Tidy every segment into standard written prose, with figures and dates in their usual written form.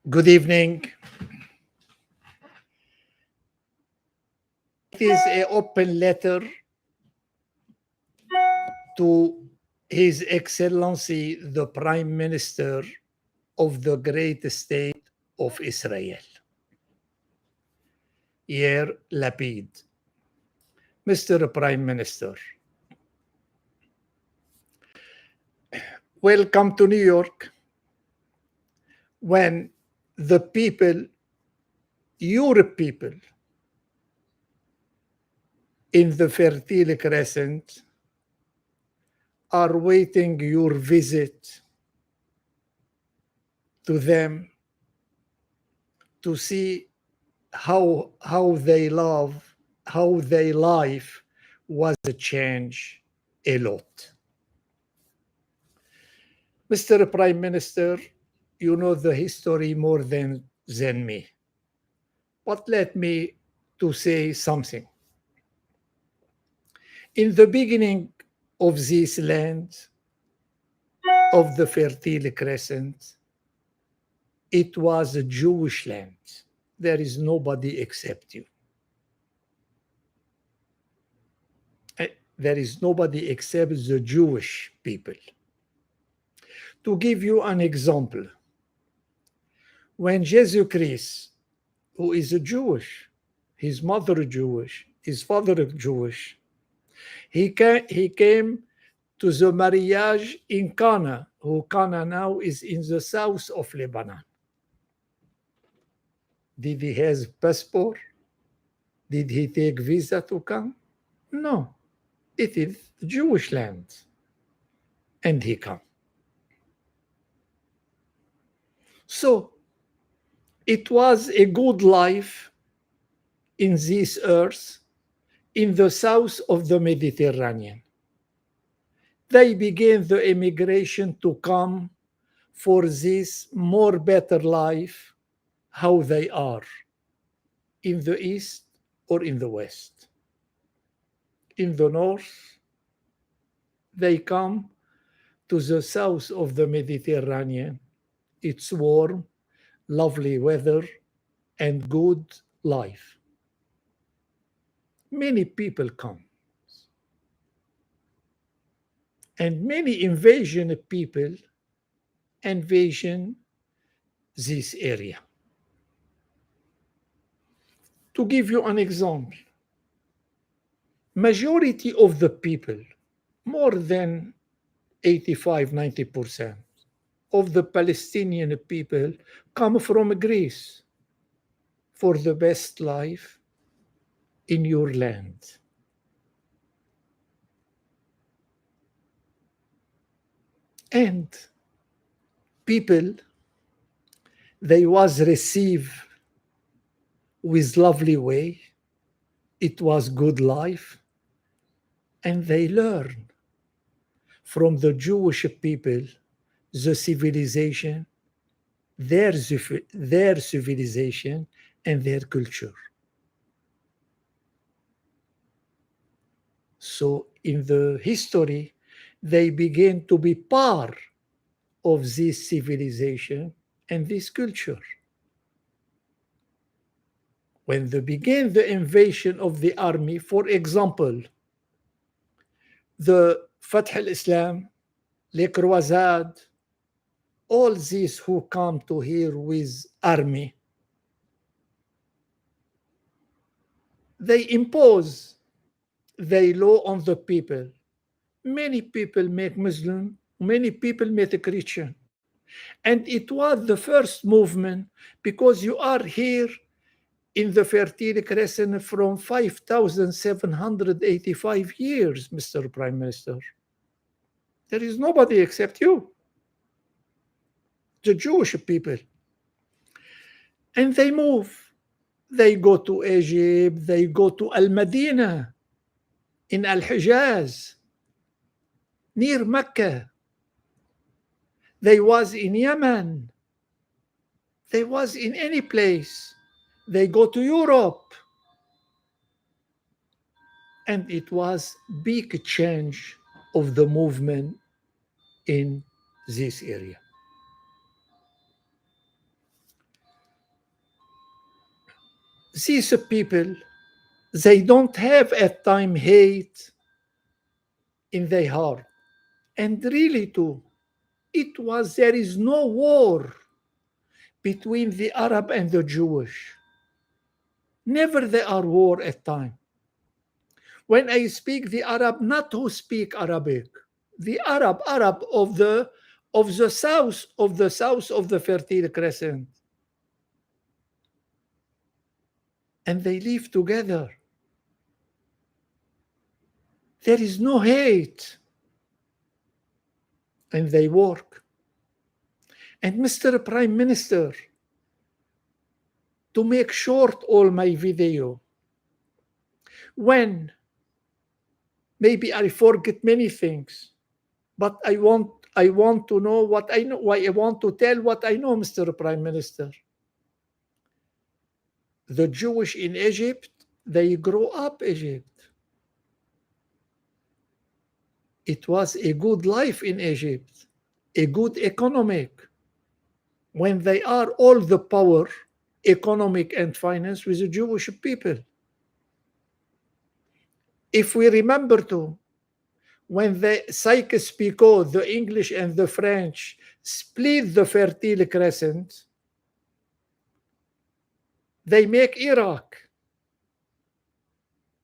Good evening. It is an open letter to His Excellency the Prime Minister of the great state of Israel, Yair Lapid. Mr. Prime Minister, welcome to New York. When the people, your people, in the Fertile Crescent are waiting your visit to them to see how they love, how their life was changed a lot. Mr. Prime Minister, you know the history more than me. But let me to say something. In the beginning of this land, of the Fertile Crescent, it was a Jewish land. There is nobody except you. There is nobody except the Jewish people. To give you an example, when Jesus Christ, who is a Jewish, his mother Jewish, his father Jewish, he came to the marriage in Cana, who Cana now is in the south of Lebanon. Did he have passport? Did he take visa to come? No. It is Jewish land. And he come. So it was a good life in this earth in the south of the Mediterranean. They began the immigration to come for this more better life, how they are, in the east or in the west. In the north, they come to the south of the Mediterranean. It's warm, lovely weather, and good life. Many people come. And many invasion people invasion this area. To give you an example, majority of the people, more than 85-90% of the Palestinian people come from Greece for the best life in your land. And people, they was received with lovely way. It was good life. And they learn from the Jewish people the civilization, their civilization and their culture. So in the history, they begin to be part of this civilization and this culture. When they began the invasion of the army, for example, the Fath al-Islam, les croisades, all these who come to here with army, they impose their law on the people. Many people make Muslim, many people make Christian. And it was the first movement because you are here in the Fertile Crescent from 5,785 years, Mr. Prime Minister. There is nobody except you, the Jewish people. And they move. They go to Egypt, they go to Al-Madinah, in Al-Hijaz, near Mecca. They was in Yemen. They was in any place. They go to Europe. And it was big change of the movement in this area. these people, they don't have at time hate in their heart. And really too, there is no war between the Arab and the Jewish. Never there are war at time. When I speak the Arab, not who speak Arabic, the Arab of the south of the Fertile Crescent. And they live together. There is no hate. And they work. And Mr. Prime Minister, to make short all my video, when maybe I forget many things, but I want to know what I know. I want to tell what I know, Mr. Prime Minister. The Jewish in Egypt, they grow up Egypt. It was a good life in Egypt, a good economic. When they are all the power, economic and finance with the Jewish people. If we remember to, when the Sykes-Picot, the English and the French, split the Fertile Crescent, they make Iraq.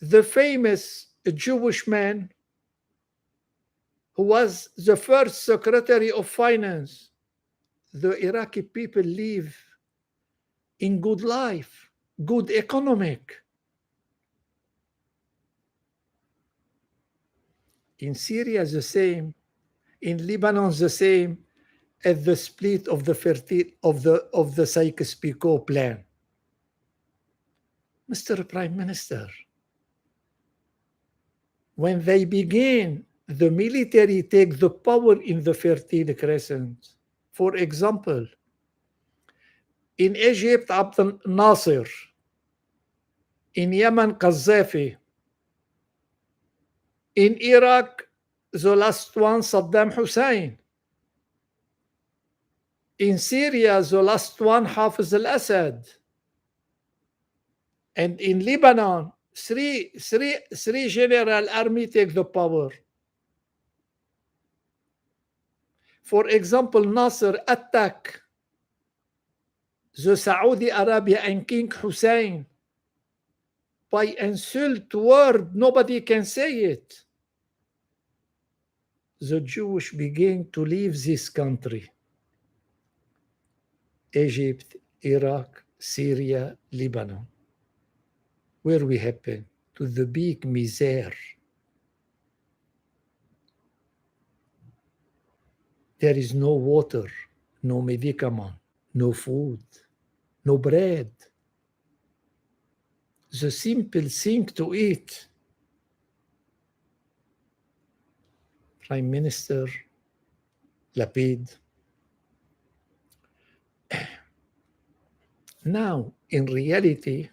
The famous Jewish man who was the first Secretary of Finance, the Iraqi people live in good life, good economic. In Syria, the same. In Lebanon, the same. At the split of the Sykes-Picot plan. Mr. Prime Minister, when they begin, the military take the power in the Fertile Crescent. For example, in Egypt, Abdel Nasser, in Yemen, Qaddafi, in Iraq, the last one, Saddam Hussein. In Syria, the last one, Hafiz al-Assad. And in Lebanon, three general army take the power. For example, Nasser attack the Saudi Arabia and King Hussein by insult word, nobody can say it. The Jewish began to leave this country. Egypt, Iraq, Syria, Lebanon. Where we happen? To the big misère. There is no water, no medicament, no food, no bread. The simple thing to eat. Prime Minister Lapid. Now, in reality,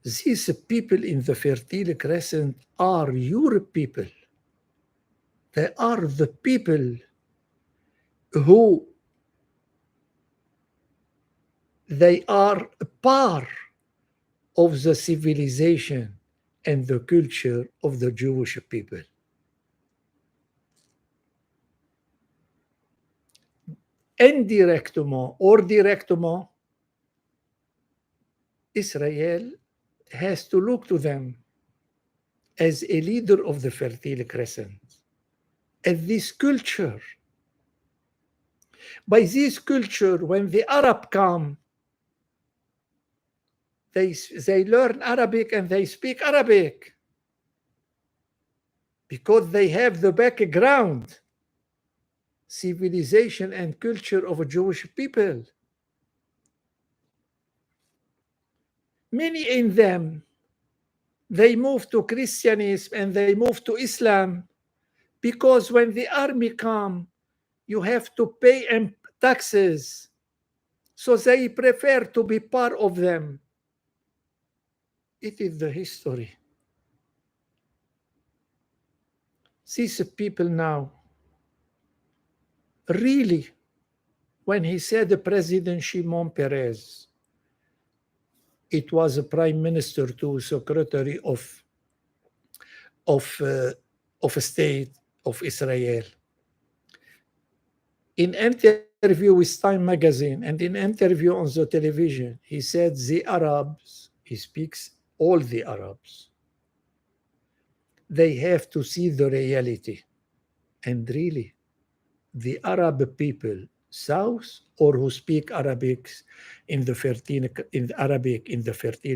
these people in the Fertile Crescent are your people. They are the people who they are a part of the civilization and the culture of the Jewish people. Indirectement or directement, Israel has to look to them as a leader of the Fertile Crescent, as this culture. By this culture, when the Arab come, they learn Arabic and they speak Arabic because they have the background, civilization and culture of a Jewish people. Many in them, they move to Christianism and they move to Islam because when the army come, you have to pay taxes. So they prefer to be part of them. It is the history. These people now, really, when he said President Shimon Peres, It was a prime minister to secretary of of state of Israel. In interview with Time magazine and in interview on the television, he said the Arabs, he speaks all the Arabs, they have to see the reality. And really, the Arab people, South or who speak Arabic in the Fertile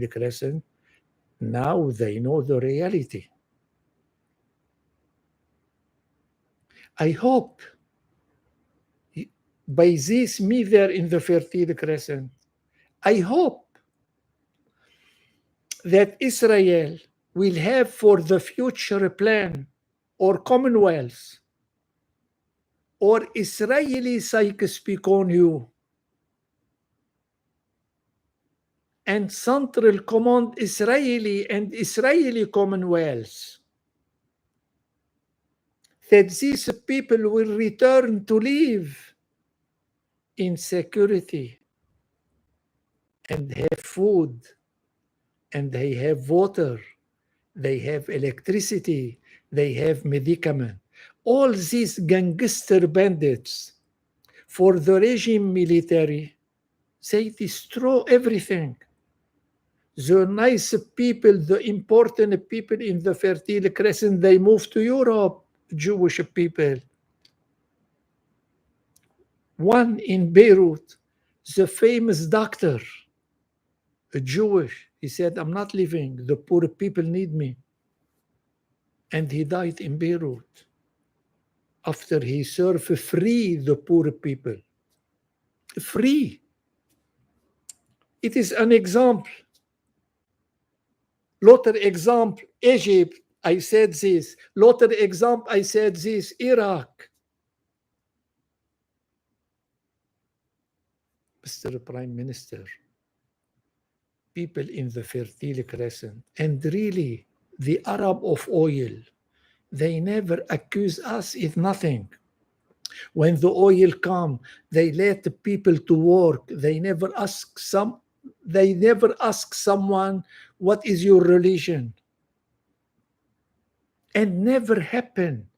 Crescent, now they know the reality. I hope by this me there in the Fertile Crescent, I hope that Israel will have for the future plan or Commonwealth or Israeli Sykes-Picot and Central Command Israeli and Israeli Commonwealth, that these people will return to live in security and have food and they have water, they have electricity, they have medicament. All these gangster bandits for the regime military, they destroy everything. The nice people, the important people in the Fertile Crescent, they move to Europe, Jewish people. One in Beirut, the famous doctor, a Jewish, he said, I'm not leaving, the poor people need me. And he died in Beirut after he served free the poor people. Free. It is an example. L'autre example, Egypt, I said this. L'autre example, I said this, Iraq. Mr. Prime Minister, people in the Fertile Crescent, and really the Arab of oil, they never accuse us of nothing. When the oil come, they let the people to work. They never ask someone, what is your religion? And never happen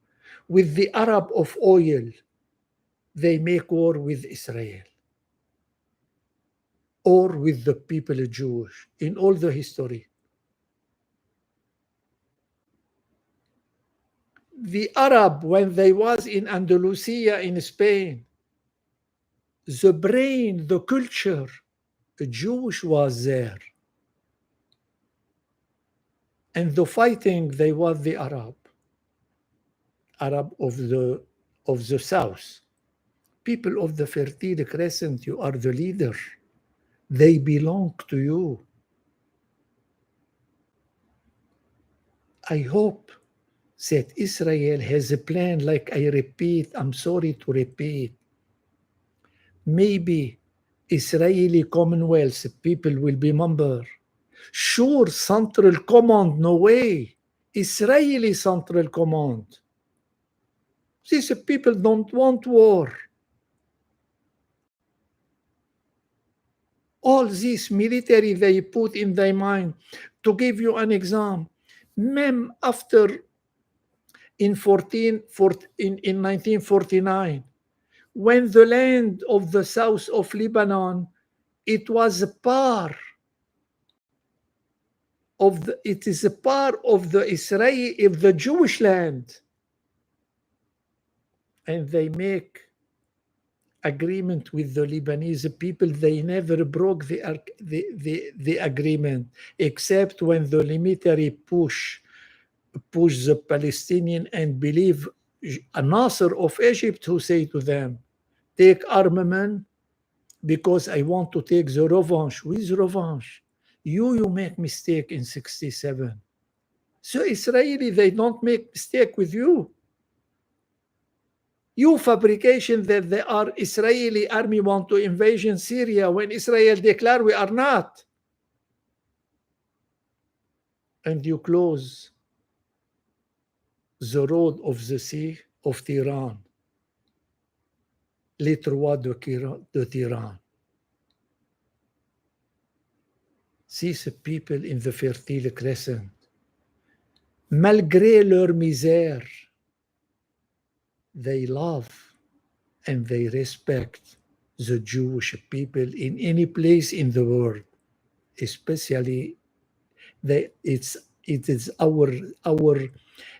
with the Arab of oil. They make war with Israel or with the people Jewish in all the history. The Arab, when they was in Andalusia in Spain, the brain, the culture, the Jewish was there. And the fighting, they was the Arab of the South. People of the Fertile Crescent, you are the leader. They belong to you. I hope that Israel has a plan, like I repeat, I'm sorry to repeat. Maybe Israeli Commonwealth people will be member. Sure, Central Command, no way. Israeli Central Command. These people don't want war. All this military they put in their mind. To give you an example, mem after in 1949, when the land of the south of Lebanon, it was a part of the, it is a part of the Israel, of the Jewish land, and they make agreement with the Lebanese people. They never broke the agreement, except when the military push the Palestinian and believe Nasser of Egypt, who say to them, take armament because I want to take the revanche. With revanche, you make mistake in 67. So Israeli, they don't make mistake with you. You fabrication that the Israeli army want to invasion Syria when Israel declare we are not. And you close the road of the sea of Tehran, les trois de Tehran. These people in the Fertile Crescent, malgré leur misère, they love and they respect the Jewish people in any place in the world, especially it is our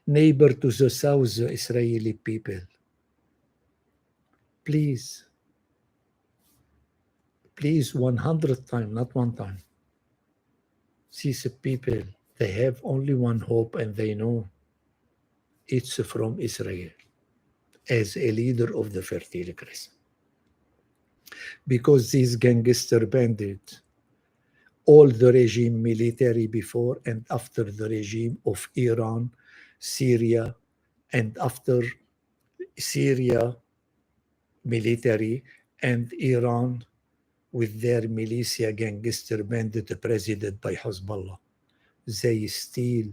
neighbor to the south, the Israeli people. Please, 100 times, not one time. These people, they have only one hope, and they know it's from Israel as a leader of the Fertile Crescent. Because these gangster bandits, all the regime military before and after the regime of Iran, Syria, and after Syria military and Iran with their militia gangster bandit president by Hezbollah, they steal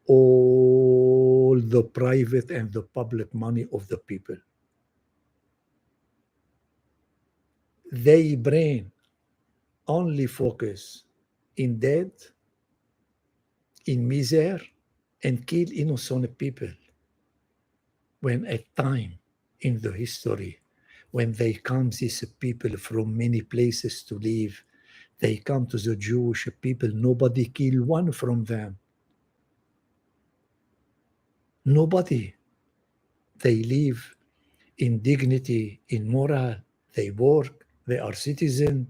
all the private and the public money of the people. They brain only focus in death, in misery, and kill innocent people. When at time in the history, when they come, these people from many places to live, they come to the Jewish people, nobody kill one from them. Nobody. They live in dignity, in moral, they work, they are citizens.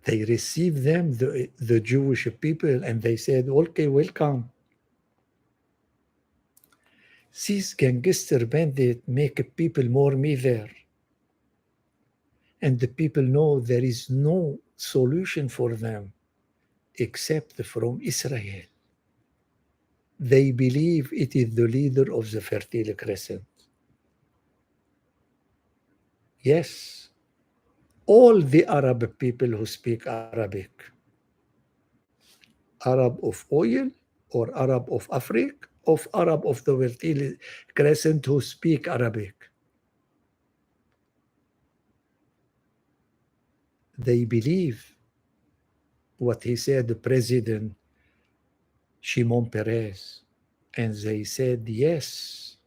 They receive them, the Jewish people, and they said, okay, welcome. These gangster bandits make people more miser. And the people know there is no solution for them except from Israel. They believe it is the leader of the Fertile Crescent. Yes, all the Arab people who speak Arabic, Arab of oil or Arab of Africa, of Arab of the Fertile Crescent who speak Arabic, they believe what he said, the President Shimon Peres, and they said, yes,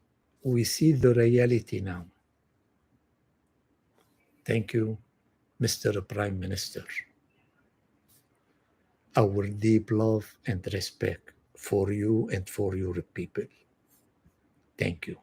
we see the reality now. Thank you, Mr. Prime Minister. Our deep love and respect for you and for your people. Thank you.